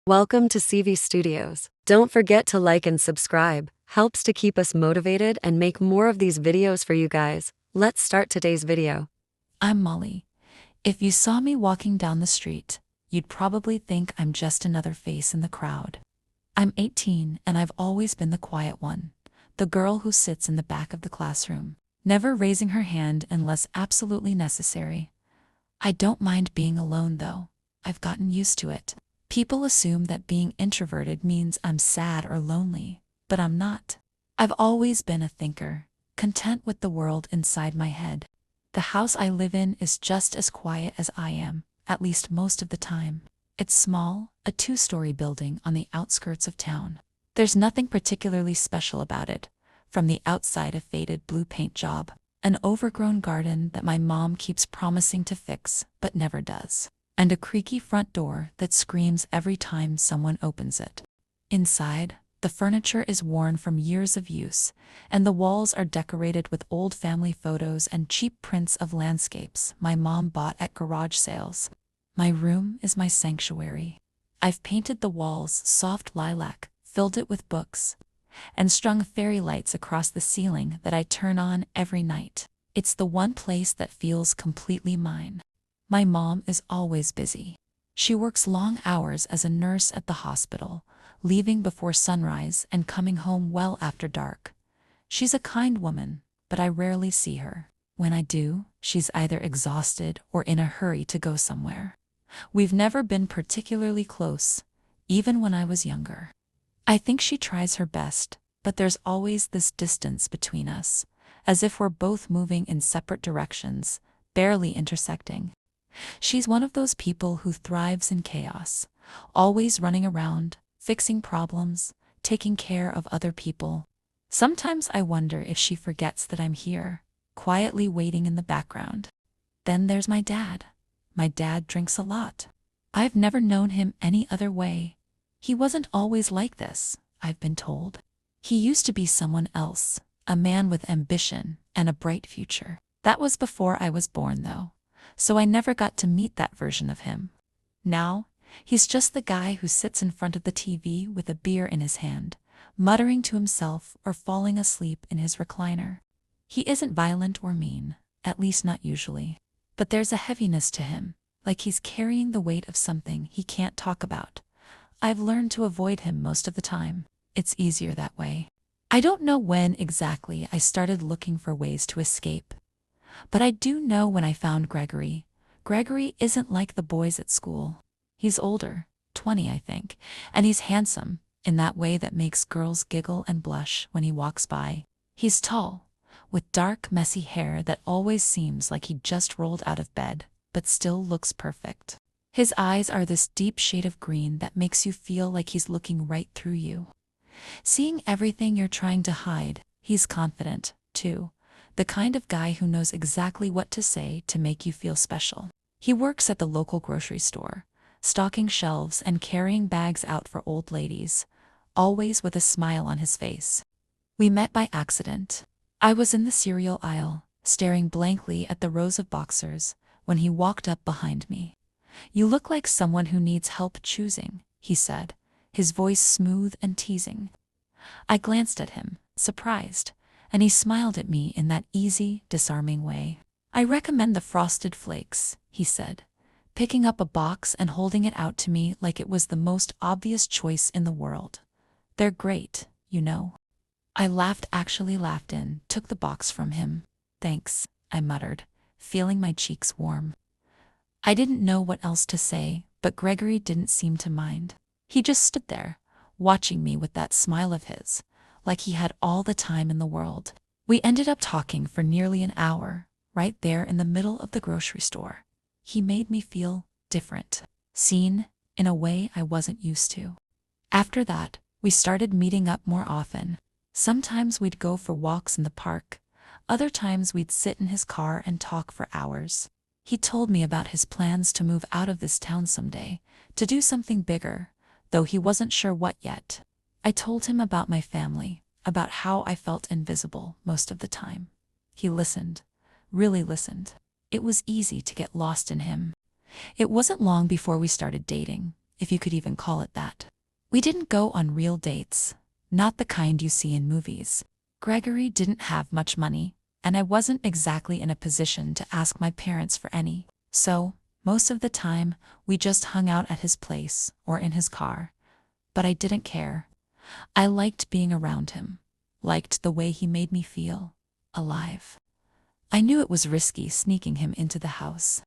Welcome to CV Studios. Don't forget to like and subscribe. Helps to keep us motivated and make more of these videos for you guys. Let's start today's video. I'm Molly. If you saw me walking down the street, you'd probably think I'm just another face in the crowd. I'm 18 and I've always been the quiet one, the girl who sits in the back of the classroom, never raising her hand unless absolutely necessary. I don't mind being alone though. I've gotten used to it. People assume that being introverted means I'm sad or lonely, but I'm not. I've always been a thinker, content with the world inside my head. The house I live in is just as quiet as I am, at least most of the time. It's small, a 2-story building on the outskirts of town. There's nothing particularly special about it, from the outside a faded blue paint job, an overgrown garden that my mom keeps promising to fix but never does, and a creaky front door that screams every time someone opens it. Inside, the furniture is worn from years of use, and the walls are decorated with old family photos and cheap prints of landscapes my mom bought at garage sales. My room is my sanctuary. I've painted the walls soft lilac, filled it with books, and strung fairy lights across the ceiling that I turn on every night. It's the one place that feels completely mine. My mom is always busy. She works long hours as a nurse at the hospital, leaving before sunrise and coming home well after dark. She's a kind woman, but I rarely see her. When I do, she's either exhausted or in a hurry to go somewhere. We've never been particularly close, even when I was younger. I think she tries her best, but there's always this distance between us, as if we're both moving in separate directions, barely intersecting. She's one of those people who thrives in chaos, always running around, fixing problems, taking care of other people. Sometimes I wonder if she forgets that I'm here, quietly waiting in the background. Then there's my dad. My dad drinks a lot. I've never known him any other way. He wasn't always like this, I've been told. He used to be someone else, a man with ambition and a bright future. That was before I was born though, so I never got to meet that version of him. Now, he's just the guy who sits in front of the TV with a beer in his hand, muttering to himself or falling asleep in his recliner. He isn't violent or mean, at least not usually. But there's a heaviness to him, like he's carrying the weight of something he can't talk about. I've learned to avoid him most of the time. It's easier that way. I don't know when exactly I started looking for ways to escape. But I do know when I found Gregory. Gregory isn't like the boys at school. He's older, 20 I think, and he's handsome, in that way that makes girls giggle and blush when he walks by. He's tall, with dark, messy hair that always seems like he just rolled out of bed, but still looks perfect. His eyes are this deep shade of green that makes you feel like he's looking right through you. Seeing everything you're trying to hide. He's confident, too, the kind of guy who knows exactly what to say to make you feel special. He works at the local grocery store, stocking shelves and carrying bags out for old ladies, always with a smile on his face. We met by accident. I was in the cereal aisle, staring blankly at the rows of boxers, when he walked up behind me. "You look like someone who needs help choosing," he said, his voice smooth and teasing. I glanced at him, surprised, and he smiled at me in that easy, disarming way. "I recommend the Frosted Flakes," he said, picking up a box and holding it out to me like it was the most obvious choice in the world. "They're great, you know." I laughed, took the box from him. "Thanks," I muttered, feeling my cheeks warm. I didn't know what else to say, but Gregory didn't seem to mind. He just stood there, watching me with that smile of his, like he had all the time in the world. We ended up talking for nearly an hour, right there in the middle of the grocery store. He made me feel different, seen, in a way I wasn't used to. After that, we started meeting up more often. Sometimes we'd go for walks in the park. Other times we'd sit in his car and talk for hours. He told me about his plans to move out of this town someday, to do something bigger, though he wasn't sure what yet. I told him about my family, about how I felt invisible most of the time. He listened, really listened. It was easy to get lost in him. It wasn't long before we started dating, if you could even call it that. We didn't go on real dates, not the kind you see in movies. Gregory didn't have much money, and I wasn't exactly in a position to ask my parents for any. So, most of the time, we just hung out at his place or in his car. But I didn't care. I liked being around him, liked the way he made me feel alive. I knew it was risky sneaking him into the house.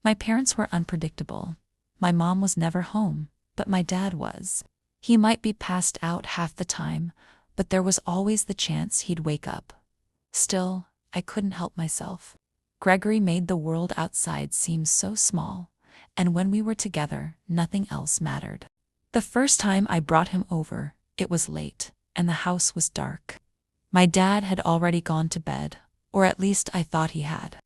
My parents were unpredictable. My mom was never home, but my dad was. He might be passed out half the time, but there was always the chance he'd wake up. Still, I couldn't help myself. Gregory made the world outside seem so small, and when we were together, nothing else mattered. The first time I brought him over, it was late, and the house was dark. My dad had already gone to bed, or at least I thought he had.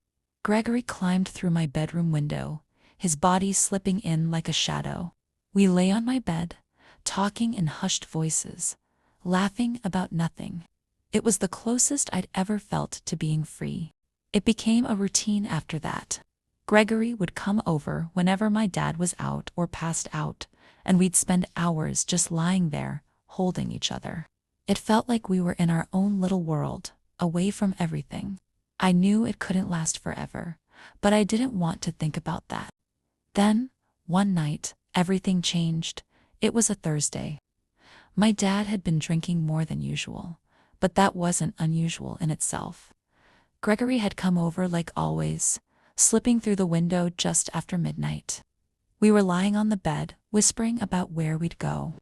Gregory climbed through my bedroom window, his body slipping in like a shadow. We lay on my bed, talking in hushed voices, laughing about nothing. It was the closest I'd ever felt to being free. It became a routine after that. Gregory would come over whenever my dad was out or passed out, and we'd spend hours just lying there, holding each other. It felt like we were in our own little world, away from everything. I knew it couldn't last forever, but I didn't want to think about that. Then, one night, everything changed. It was a Thursday. My dad had been drinking more than usual, but that wasn't unusual in itself. Gregory had come over like always, slipping through the window just after midnight. We were lying on the bed, whispering about where we'd go.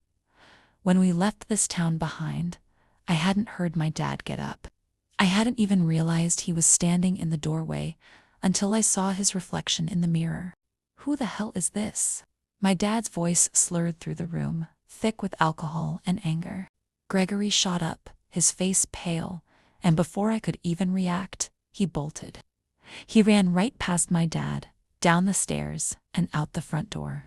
When we left this town behind, I hadn't heard my dad get up. I hadn't even realized he was standing in the doorway until I saw his reflection in the mirror. Who the hell is this? My dad's voice slurred through the room, thick with alcohol and anger. Gregory shot up, his face pale, and before I could even react, he bolted. He ran right past my dad, down the stairs, and out the front door.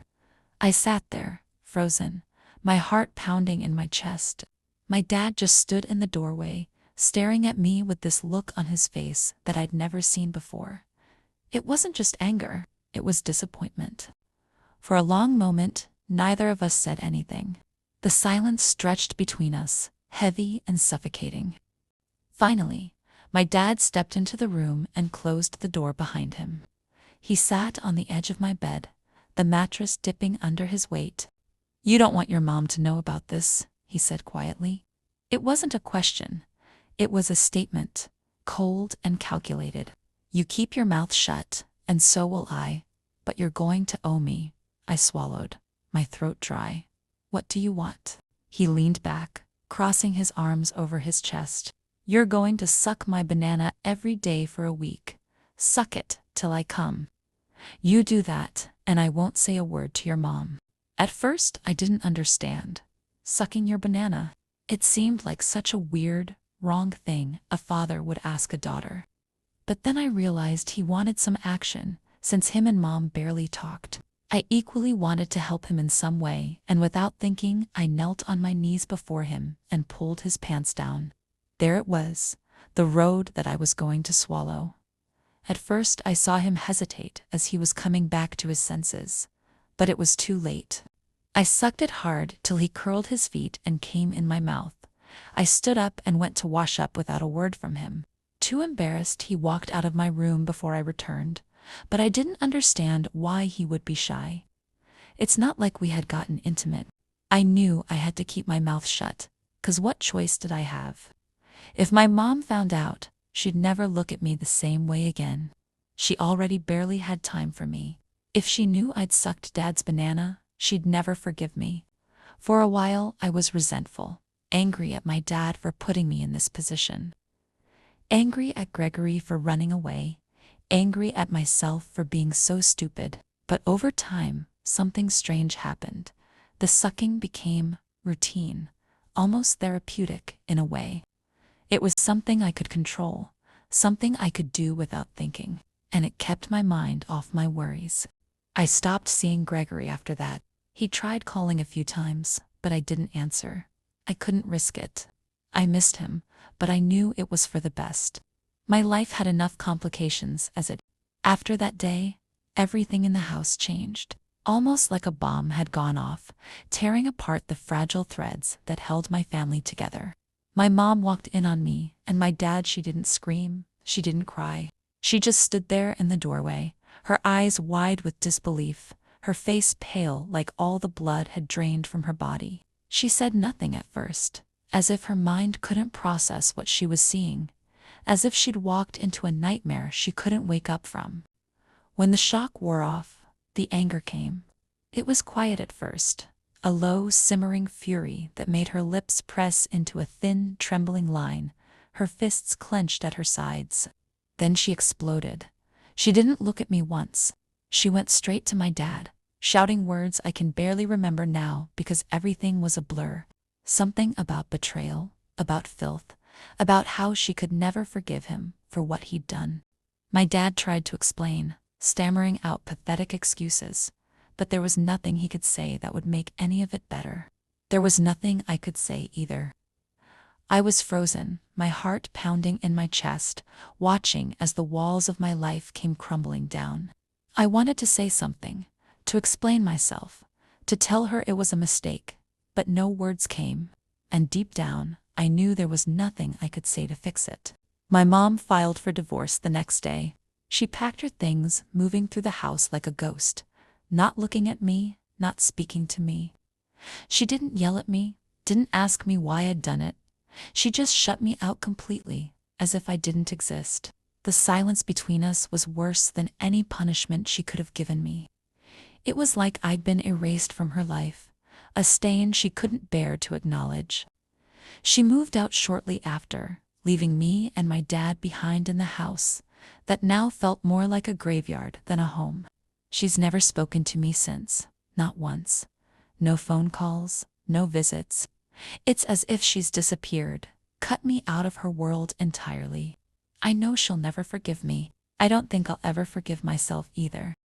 I sat there, frozen, my heart pounding in my chest. My dad just stood in the doorway, staring at me with this look on his face that I'd never seen before. It wasn't just anger, it was disappointment. For a long moment, neither of us said anything. The silence stretched between us, heavy and suffocating. Finally, my dad stepped into the room and closed the door behind him. He sat on the edge of my bed, the mattress dipping under his weight. "You don't want your mom to know about this," he said quietly. It wasn't a question. It was a statement, cold and calculated. "You keep your mouth shut, and so will I, but you're going to owe me." I swallowed, my throat dry. "What do you want?" He leaned back, crossing his arms over his chest. "You're going to suck my banana every day for a week. Suck it till I come. You do that, and I won't say a word to your mom." At first, I didn't understand. Sucking your banana. It seemed like such a weird, wrong thing a father would ask a daughter. But then I realized he wanted some action, since him and mom barely talked. I equally wanted to help him in some way, and without thinking, I knelt on my knees before him and pulled his pants down. There it was, the road that I was going to swallow. At first, I saw him hesitate as he was coming back to his senses, but it was too late. I sucked it hard till he curled his feet and came in my mouth. I stood up and went to wash up without a word from him. Too embarrassed, he walked out of my room before I returned, but I didn't understand why he would be shy. It's not like we had gotten intimate. I knew I had to keep my mouth shut, 'cause what choice did I have? If my mom found out, she'd never look at me the same way again. She already barely had time for me. If she knew I'd sucked Dad's banana, she'd never forgive me. For a while, I was resentful, angry at my dad for putting me in this position. Angry at Gregory for running away, angry at myself for being so stupid. But over time, something strange happened. The sucking became routine, almost therapeutic in a way. It was something I could control, something I could do without thinking, and it kept my mind off my worries. I stopped seeing Gregory after that. He tried calling a few times, but I didn't answer. I couldn't risk it. I missed him, but I knew it was for the best. My life had enough complications as it. After that day, everything in the house changed. almost like a bomb had gone off, tearing apart the fragile threads that held my family together. My mom walked in on me, and my dad, she didn't scream, she didn't cry. She just stood there in the doorway, her eyes wide with disbelief, her face pale like all the blood had drained from her body. She said nothing at first, as if her mind couldn't process what she was seeing, as if she'd walked into a nightmare she couldn't wake up from. When the shock wore off, the anger came. It was quiet at first, a low, simmering fury that made her lips press into a thin, trembling line, her fists clenched at her sides. Then she exploded. She didn't look at me once. She went straight to my dad, shouting words I can barely remember now because everything was a blur. Something about betrayal, about filth, about how she could never forgive him for what he'd done. My dad tried to explain, stammering out pathetic excuses, but there was nothing he could say that would make any of it better. There was nothing I could say either. I was frozen, my heart pounding in my chest, watching as the walls of my life came crumbling down. I wanted to say something, to explain myself, to tell her it was a mistake, but no words came, and deep down, I knew there was nothing I could say to fix it. My mom filed for divorce the next day. She packed her things, moving through the house like a ghost, not looking at me, not speaking to me. She didn't yell at me, didn't ask me why I'd done it. She just shut me out completely, as if I didn't exist. The silence between us was worse than any punishment she could have given me. It was like I'd been erased from her life, a stain she couldn't bear to acknowledge. She moved out shortly after, leaving me and my dad behind in the house, that now felt more like a graveyard than a home. She's never spoken to me since, not once. No phone calls, no visits. It's as if she's disappeared, cut me out of her world entirely. I know she'll never forgive me. I don't think I'll ever forgive myself either.